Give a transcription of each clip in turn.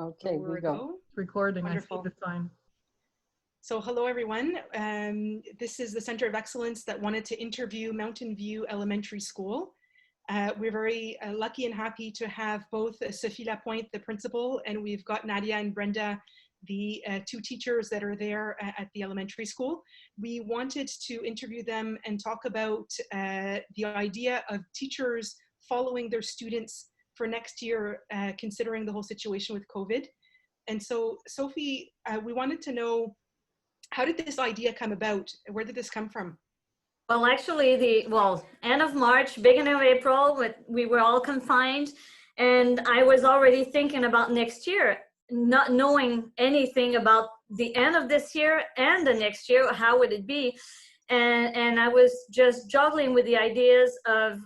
Okay, we go. Recording, Wonderful. I see the sign. So hello, everyone. This is the Center of Excellence that wanted to interview Mountainview Elementary School. We're very lucky and happy to have both Sophie Lapointe, the principal, and we've got Nadia and Brenda, the two teachers that are there at the elementary school. We wanted to interview them and talk about the idea of teachers following their students for next year, considering the whole situation with COVID. And so, Sophie, we wanted to know, how did this idea come about? Where did this come from? Well, actually, end of March, beginning of April, we were all confined, and I was already thinking about next year, not knowing anything about the end of this year and the next year, how would it be? And I was just juggling with the ideas of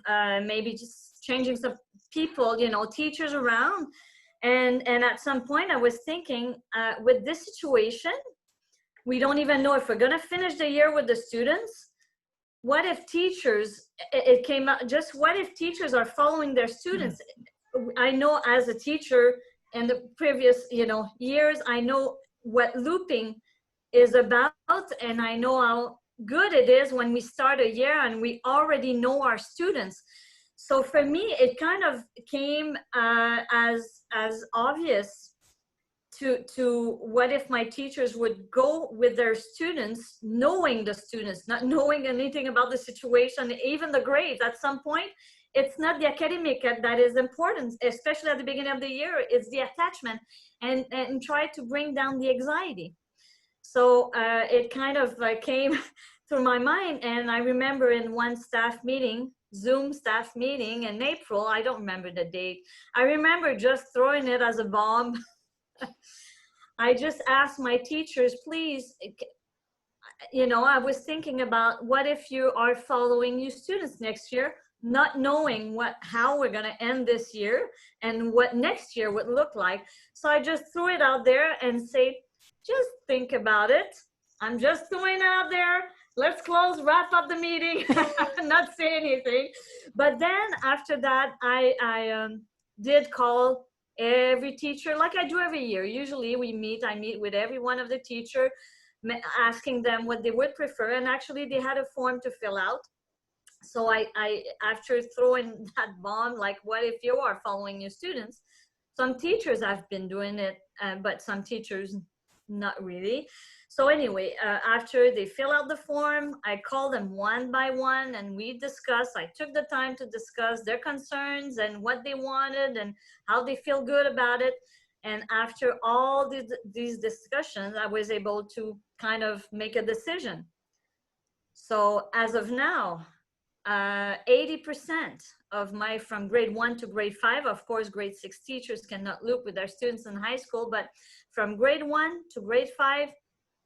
maybe just changing some people, teachers around. And at some point I was thinking, with this situation, we don't even know if we're going to finish the year with the students. What if teachers, it came out, just what if teachers are following their students? I know as a teacher in the previous, years, I know what looping is about, and I know how good it is when we start a year and we already know our students. So for me, it kind of came as obvious to what if my teachers would go with their students, knowing the students, not knowing anything about the situation, even the grades. At some point, it's not the academic that is important, especially at the beginning of the year, it's the attachment, and try to bring down the anxiety. So it kind of came through my mind, and I remember in one staff meeting, Zoom staff meeting in April, I don't remember the date, I remember just throwing it as a bomb. I just asked my teachers, please, I was thinking about what if you are following your students next year, not knowing how we're going to end this year and what next year would look like. So I just threw it out there and say, just think about it. I'm just throwing it out there. Let's wrap up the meeting, not say anything. But then after that, I did call every teacher, like I do every year. Usually I meet with every one of the teacher, asking them what they would prefer, and actually they had a form to fill out. So I after throwing that bomb, like what if you are following your students, some teachers have been doing it, but some teachers not really. So anyway, after they fill out the form, I called them one by one and we discussed. I took the time to discuss their concerns and what they wanted and how they feel good about it. And after all these discussions, I was able to kind of make a decision. So as of now, 80% of from grade 1 to grade 5, of course, grade 6 teachers cannot loop with their students in high school, but from grade 1 to grade 5,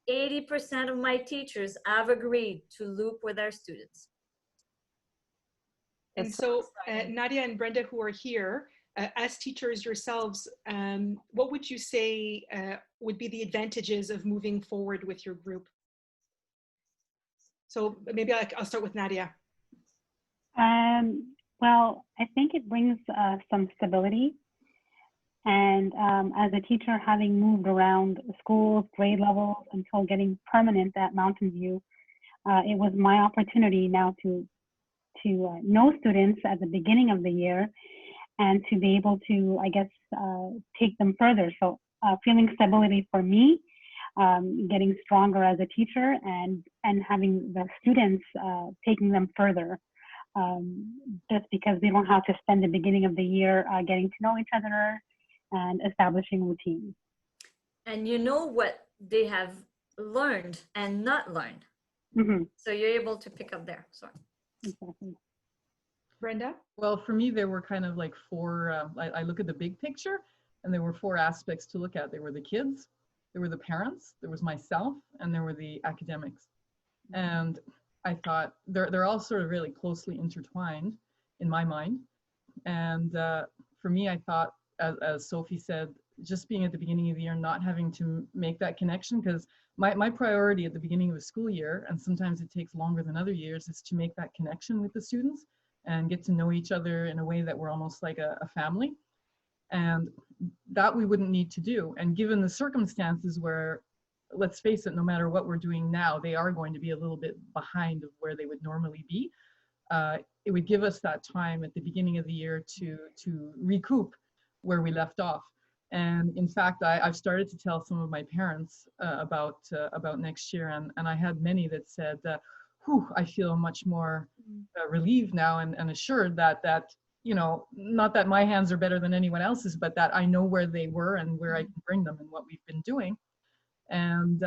80% of my teachers have agreed to loop with their students. And so Nadia and Brenda, who are here, as teachers yourselves, what would you say would be the advantages of moving forward with your group? So maybe I'll start with Nadia. Well, I think it brings some stability. And as a teacher, having moved around schools, grade levels, until getting permanent at Mountainview, it was my opportunity now to know students at the beginning of the year and to be able to, I guess, take them further. So feeling stability for me, getting stronger as a teacher, and having the students taking them further. Just because they don't have to spend the beginning of the year getting to know each other and establishing routines. And you know what they have learned and not learned. Mm-hmm. So you're able to pick up there. Sorry. Exactly. Brenda? Well, for me, there were kind of like four, I look at the big picture, and there were four aspects to look at. There were the kids, there were the parents, there was myself, and there were the academics. And I thought they're all sort of really closely intertwined in my mind. And for me, I thought, as Sophie said, just being at the beginning of the year, not having to make that connection, because my priority at the beginning of a school year, and sometimes it takes longer than other years, is to make that connection with the students and get to know each other in a way that we're almost like a family. And that we wouldn't need to do. And given the circumstances where, let's face it, no matter what we're doing now, they are going to be a little bit behind of where they would normally be. It would give us that time at the beginning of the year to recoup where we left off. And in fact, I've started to tell some of my parents about next year, and I had many that said, whew, I feel much more relieved now and assured that you know, not that my hands are better than anyone else's, but that I know where they were and where I can bring them and what we've been doing. And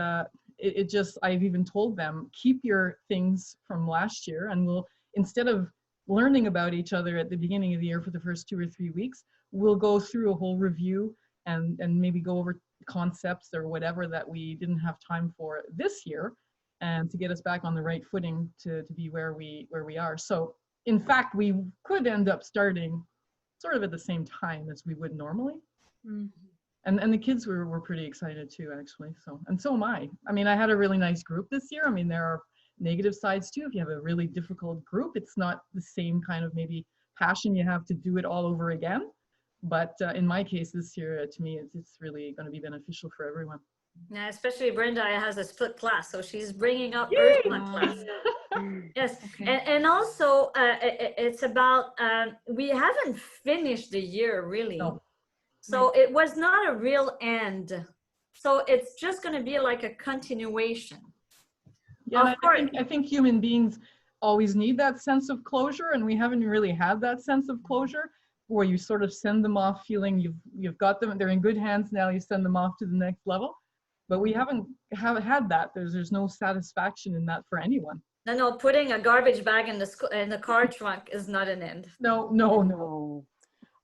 it just, I've even told them, keep your things from last year, and we'll, instead of learning about each other at the beginning of the year for the first 2 or 3 weeks, we'll go through a whole review and maybe go over concepts or whatever that we didn't have time for this year, and to get us back on the right footing to be where we are. So in fact, we could end up starting sort of at the same time as we would normally. Mm-hmm. And the kids were pretty excited too, actually. So, and so am I. I mean, I had a really nice group this year. I mean, there are negative sides too. If you have a really difficult group, it's not the same kind of maybe passion you have to do it all over again. But in my case this year, to me, it's really going to be beneficial for everyone. Yeah, especially Brenda has a split class, so she's bringing up her split class. Yes, okay. And also it's about, we haven't finished the year really. No. So it was not a real end. So it's just going to be like a continuation. Yeah, I think human beings always need that sense of closure, and we haven't really had that sense of closure where you sort of send them off feeling you've got them, they're in good hands now, you send them off to the next level. But we haven't had that. There's no satisfaction in that for anyone. No, putting a garbage bag in the car trunk is not an end. No.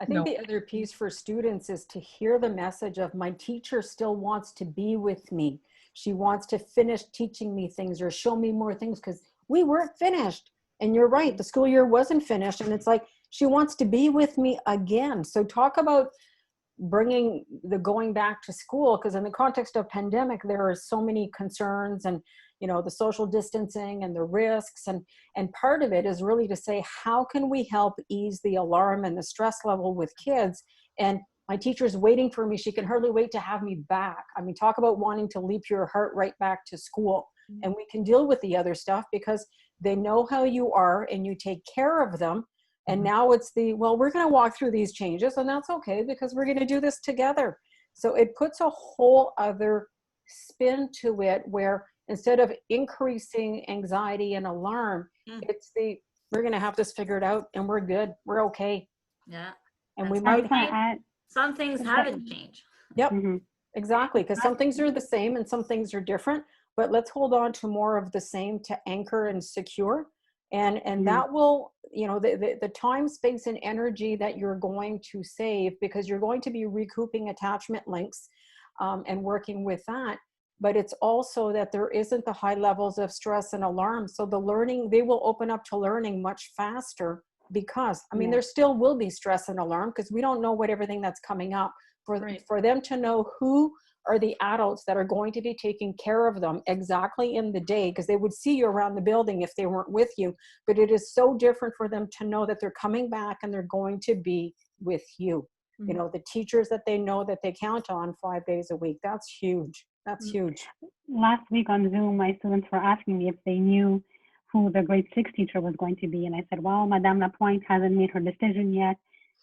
I think the other piece for students is to hear the message of, my teacher still wants to be with me. She wants to finish teaching me things or show me more things, because we weren't finished. And you're right, the school year wasn't finished. And it's like, she wants to be with me again. So talk about bringing the going back to school, because in the context of pandemic, there are so many concerns, and you know, the social distancing and the risks, and part of it is really to say, how can we help ease the alarm and the stress level with kids? And my teacher's waiting for me, she can hardly wait to have me back. I mean, talk about wanting to leap your heart right back to school. And we can deal with the other stuff because they know how you are and you take care of them. And now it's well, we're going to walk through these changes, and that's okay because we're going to do this together. So it puts a whole other spin to it, where instead of increasing anxiety and alarm, it's we're going to have this figured out and we're good. We're okay. Yeah. And we might have some things haven't changed. Yep, exactly. Because some things are the same and some things are different, but let's hold on to more of the same to anchor and secure. And that will, you know, the time, space, and energy that you're going to save, because you're going to be recouping attachment links and working with that. But it's also that there isn't the high levels of stress and alarm. So the learning, they will open up to learning much faster, because, I mean, there still will be stress and alarm because we don't know what everything that's coming up. For them to know who are the adults that are going to be taking care of them exactly in the day, because they would see you around the building if they weren't with you. But it is so different for them to know that they're coming back and they're going to be with you. You know, the teachers that they know that they count on 5 days a week. That's huge. That's huge. Last week on Zoom, my students were asking me if they knew who the grade 6 teacher was going to be. And I said, well, Madame Lapointe hasn't made her decision yet.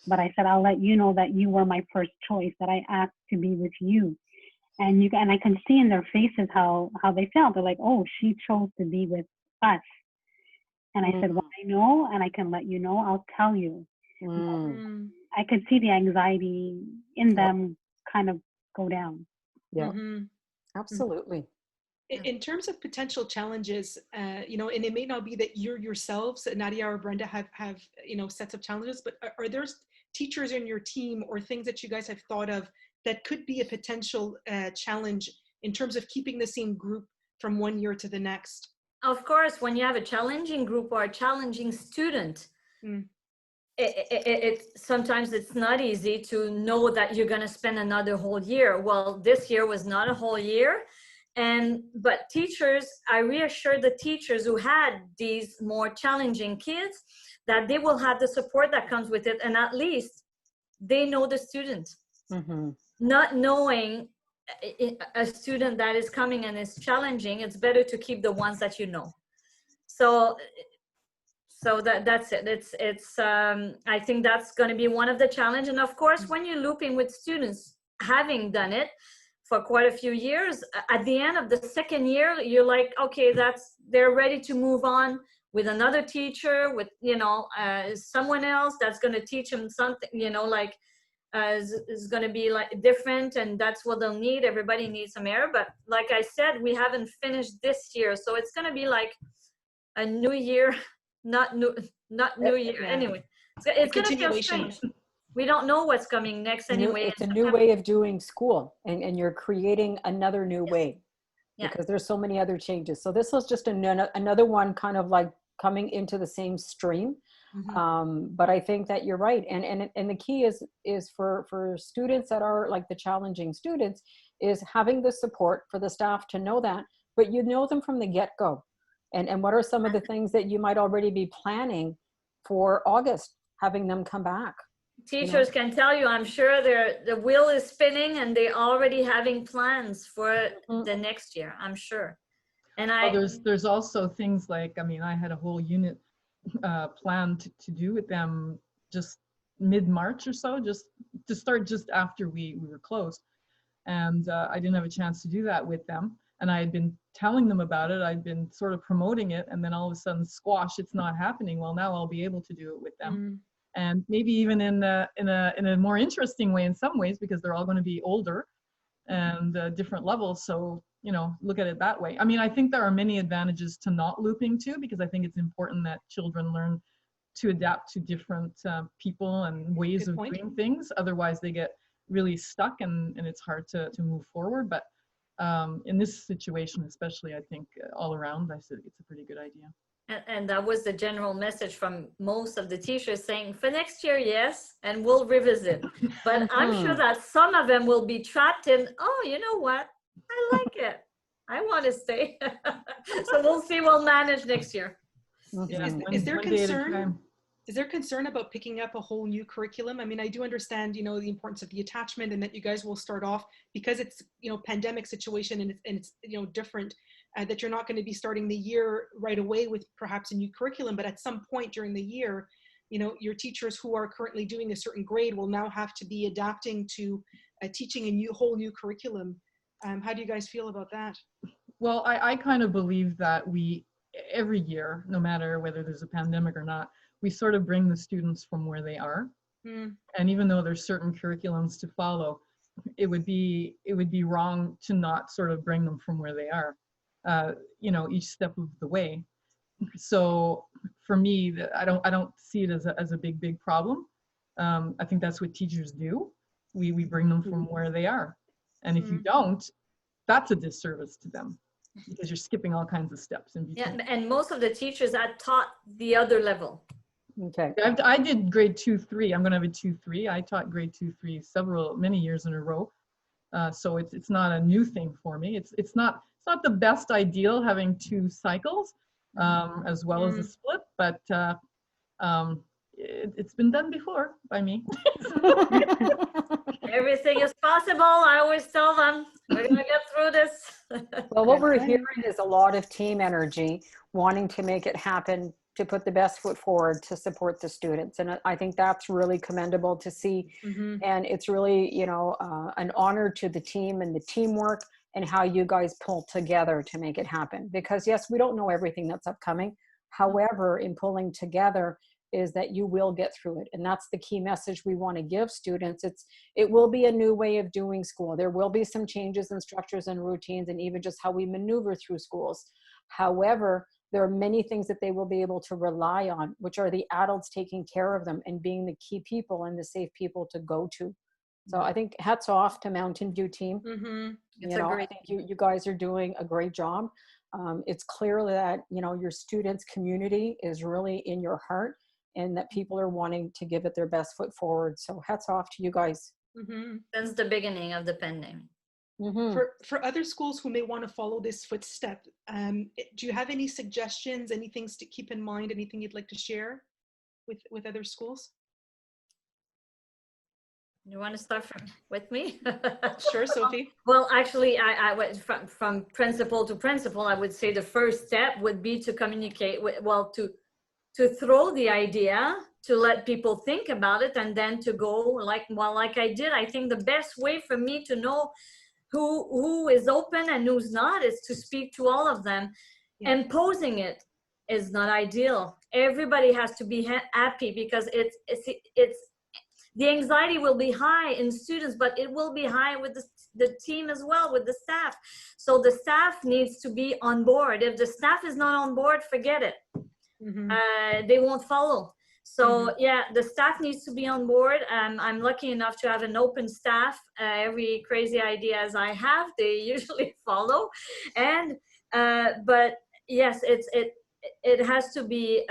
But I said, I'll let you know that you were my first choice, that I asked to be with you. And I can see in their faces how they felt. They're like, oh, she chose to be with us. And I said, well, I know, and I can let you know. I'll tell you. I could see the anxiety in them kind of go down. Yeah, absolutely. In terms of potential challenges, you know, and it may not be that you yourselves, Nadia or Brenda, have you know, sets of challenges, but are there teachers in your team or things that you guys have thought of that could be a potential challenge in terms of keeping the same group from one year to the next? Of course, when you have a challenging group or a challenging student, sometimes it's not easy to know that you're going to spend another whole year. Well, this year was not a whole year. But teachers, I reassure the teachers who had these more challenging kids that they will have the support that comes with it. And at least they know the student. Mm-hmm. Not knowing a student that is coming and is challenging, it's better to keep the ones that you know. So that's it. It's I think that's going to be one of the challenge. And of course, when you're looping with students, having done it for quite a few years, at the end of the second year, you're like, okay, they're ready to move on with another teacher, with someone else that's going to teach them something, like is going to be like different, and that's what they'll need. Everybody needs some air, but like I said, we haven't finished this year, so it's going to be like a new year, not new year. Yeah. Anyway, it's going to feel strange. We don't know what's coming next anyway. It's a new way of doing school, and you're creating another new way, because there's so many other changes. So this was just another one, kind of like coming into the same stream. But I think that you're right, and the key is for students that are like the challenging students, is having the support for the staff to know that, but you know them from the get-go. And what are some of the things that you might already be planning for August, having them come back? Teachers can tell you, I'm sure the wheel is spinning and they're already having plans for the next year, I'm sure. And there's also things like, I had a whole unit planned to do with them just mid-March or so, just to start just after we were closed. And I didn't have a chance to do that with them. And I had been telling them about it. I'd been sort of promoting it, and then all of a sudden, squash, it's not happening. Well, now I'll be able to do it with them. And maybe even in a more interesting way in some ways, because they're all going to be older and different levels. So, look at it that way. I think there are many advantages to not looping too, because I think it's important that children learn to adapt to different people and ways of doing things. Otherwise, they get really stuck, and it's hard to move forward. But in this situation, especially, I think all around, I said it's a pretty good idea. And that was the general message from most of the teachers, saying for next year, yes, and we'll revisit. But I'm sure that some of them will be trapped in, oh, you know what? I like it. I want to stay. So we'll see. We'll manage next year. Is there concern? Is there concern about picking up a whole new curriculum? I do understand, the importance of the attachment, and that you guys will start off, because it's, pandemic situation, and it's different, that you're not going to be starting the year right away with perhaps a new curriculum, but at some point during the year, your teachers who are currently doing a certain grade will now have to be adapting to teaching a whole new curriculum. How do you guys feel about that? Well, I kind of believe that every year, no matter whether there's a pandemic or not, we sort of bring the students from where they are. And even though there's certain curriculums to follow, it would be wrong to not sort of bring them from where they are, each step of the way. So for me, I don't see it as a big problem. I think that's what teachers do. We bring them from where they are. And if you don't, that's a disservice to them, because you're skipping all kinds of steps in between. Yeah, and most of the teachers had taught the other level. Okay. I did grade 2-3. I'm going to have a 2-3. I taught grade 2-3 many years in a row. So it's not a new thing for me. It's not the best ideal having 2 cycles as well as a split, but it's been done before by me. Everything is possible. I always tell them, we're going to get through this. Well, what we're hearing is a lot of team energy, wanting to make it happen, to put the best foot forward to support the students. And I think that's really commendable to see. And it's really, an honor to the team and the teamwork and how you guys pull together to make it happen. Because yes, we don't know everything that's upcoming. However, in pulling together is that you will get through it. And that's the key message we want to give students. It will be a new way of doing school. There will be some changes in structures and routines, and even just how we maneuver through schools. However, there are many things that they will be able to rely on, which are the adults taking care of them and being the key people and the safe people to go to. So I think hats off to Mountain View team. I think you guys are doing a great job. It's clear that, your students' community is really in your heart, and that people are wanting to give it their best foot forward. So hats off to you guys. Since the beginning of the pandemic. For other schools who may want to follow this footstep, do you have any suggestions, any things to keep in mind, anything you'd like to share with other schools? You want to start with me? Sure, Sophie. Well, actually, I went from principal to principal. I would say the first step would be to communicate, well, to throw the idea, to let people think about it, and then to go like I did. I think the best way for me to know who is open and who's not is to speak to all of them. Yeah. Imposing it is not ideal. Everybody has to be happy, because it's the anxiety will be high in students, but it will be high with the team as well, with the staff. So the staff needs to be on board. If the staff is not on board, forget it. They won't follow. So yeah, the staff needs to be on board. I'm lucky enough to have an open staff. Every crazy idea as I have, they usually follow. And but yes, it has to be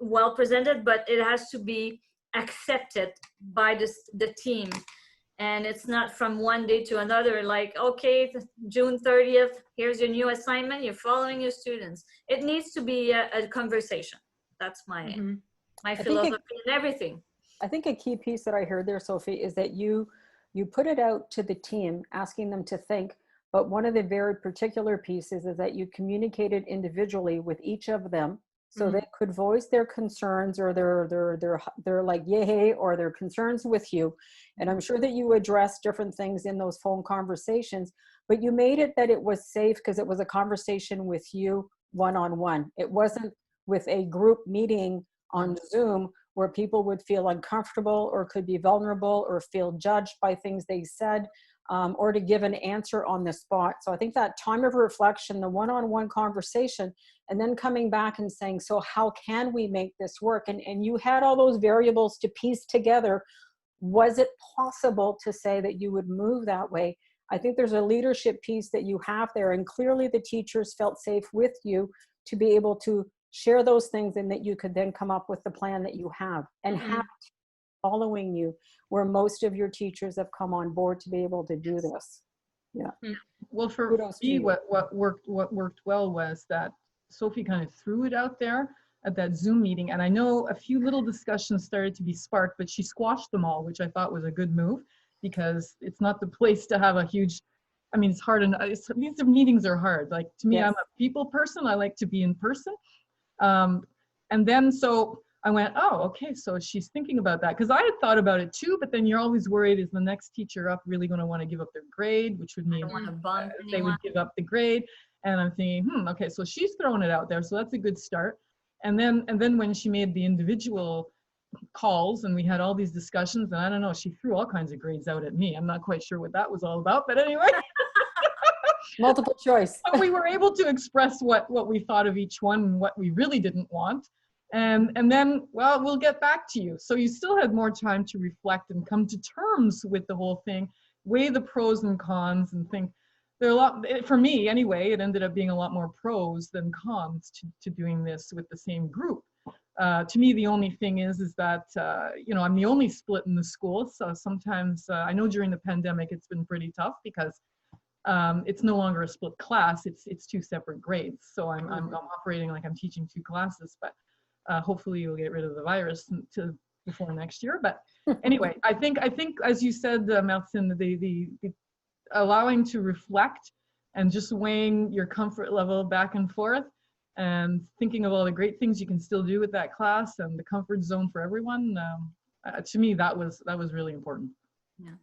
well presented, but it has to be accepted by the team. And it's not from one day to another, like, okay, June 30th, here's your new assignment, you're following your students. It needs to be a conversation. That's my philosophy and everything. I think a key piece that I heard there, Sophie, is that you put it out to the team, asking them to think, but one of the very particular pieces is that you communicated individually with each of them, so they could voice their concerns or their like yay or their concerns with you. And I'm sure that you addressed different things in those phone conversations, but you made it that it was safe because it was a conversation with you one-on-one. It wasn't with a group meeting on Zoom where people would feel uncomfortable or could be vulnerable or feel judged by things they said, or to give an answer on the spot. So I think that time of reflection, the one-on-one conversation, and then coming back and saying, so how can we make this work? And you had all those variables to piece together. Was it possible to say that you would move that way? I think there's a leadership piece that you have there, and clearly the teachers felt safe with you to be able to share those things, and that you could then come up with the plan that you have and have following you, where most of your teachers have come on board to be able to do this. Yeah. Well, for me, what worked well was that Sophie kind of threw it out there at that Zoom meeting, and I know a few little discussions started to be sparked, but she squashed them all, which I thought was a good move, because it's not the place to have a huge, I mean, it's hard, and these meetings are hard. Like, to me, yes. I'm a people person. I like to be in person. And then so I went, oh, okay, so she's thinking about that. Because I had thought about it too, but then you're always worried, is the next teacher up really going to want to give up their grade, which would mean they would give up the grade. And I'm thinking, okay, so she's throwing it out there. So that's a good start. And then when she made the individual calls and we had all these discussions, and I don't know, she threw all kinds of grades out at me. I'm not quite sure what that was all about, but anyway. Multiple choice. But we were able to express what we thought of each one and what we really didn't want. And then, well, we'll get back to you. So you still had more time to reflect and come to terms with the whole thing, weigh the pros and cons, and think there are a lot, for me anyway, it ended up being a lot more pros than cons to doing this with the same group. To me, the only thing is that, I'm the only split in the school. So sometimes, I know during the pandemic, it's been pretty tough because it's no longer a split class, it's two separate grades. So I'm operating like I'm teaching two classes, but hopefully you'll get rid of the virus before next year. But anyway, I think as you said, Martine, the allowing to reflect and just weighing your comfort level back and forth and thinking of all the great things you can still do with that class and the comfort zone for everyone, to me, that was really important. Yeah.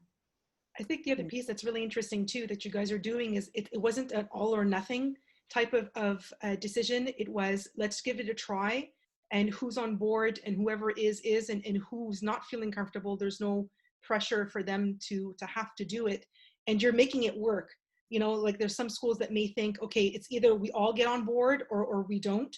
I think the other piece that's really interesting too that you guys are doing is it wasn't an all or nothing type of decision. It was, let's give it a try, and who's on board and whoever is, and who's not feeling comfortable, there's no pressure for them to have to do it. And you're making it work. Like there's some schools that may think, okay, it's either we all get on board or we don't.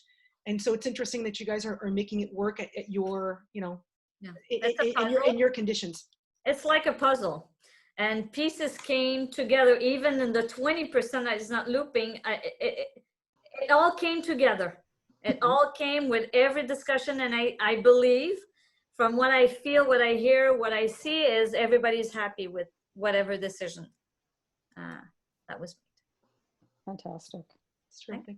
And so it's interesting that you guys are making it work at your, in your conditions. It's like a puzzle. And pieces came together, even in the 20% that is not looping, it all came together. It all came with every discussion. And I believe, from what I feel, what I hear, what I see, is everybody's happy with whatever decision that was made. Fantastic. Terrific.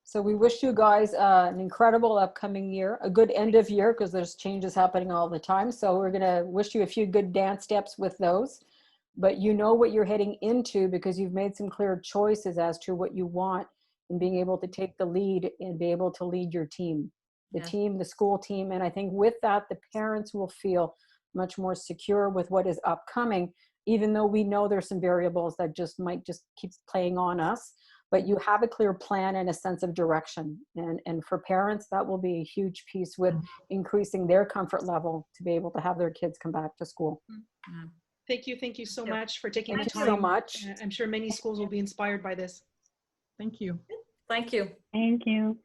So we wish you guys an incredible upcoming year, a good end of year, because there's changes happening all the time. So we're going to wish you a few good dance steps with those. But you know what you're heading into because you've made some clear choices as to what you want and being able to take the lead and be able to lead your team, the school team. And I think with that, the parents will feel much more secure with what is upcoming, even though we know there's some variables that might keep playing on us. But you have a clear plan and a sense of direction. And for parents, that will be a huge piece with increasing their comfort level to be able to have their kids come back to school. Thank you so much for taking the Thank time. you so much. I'm sure many schools will be inspired by this. Thank you. Thank you. Thank you.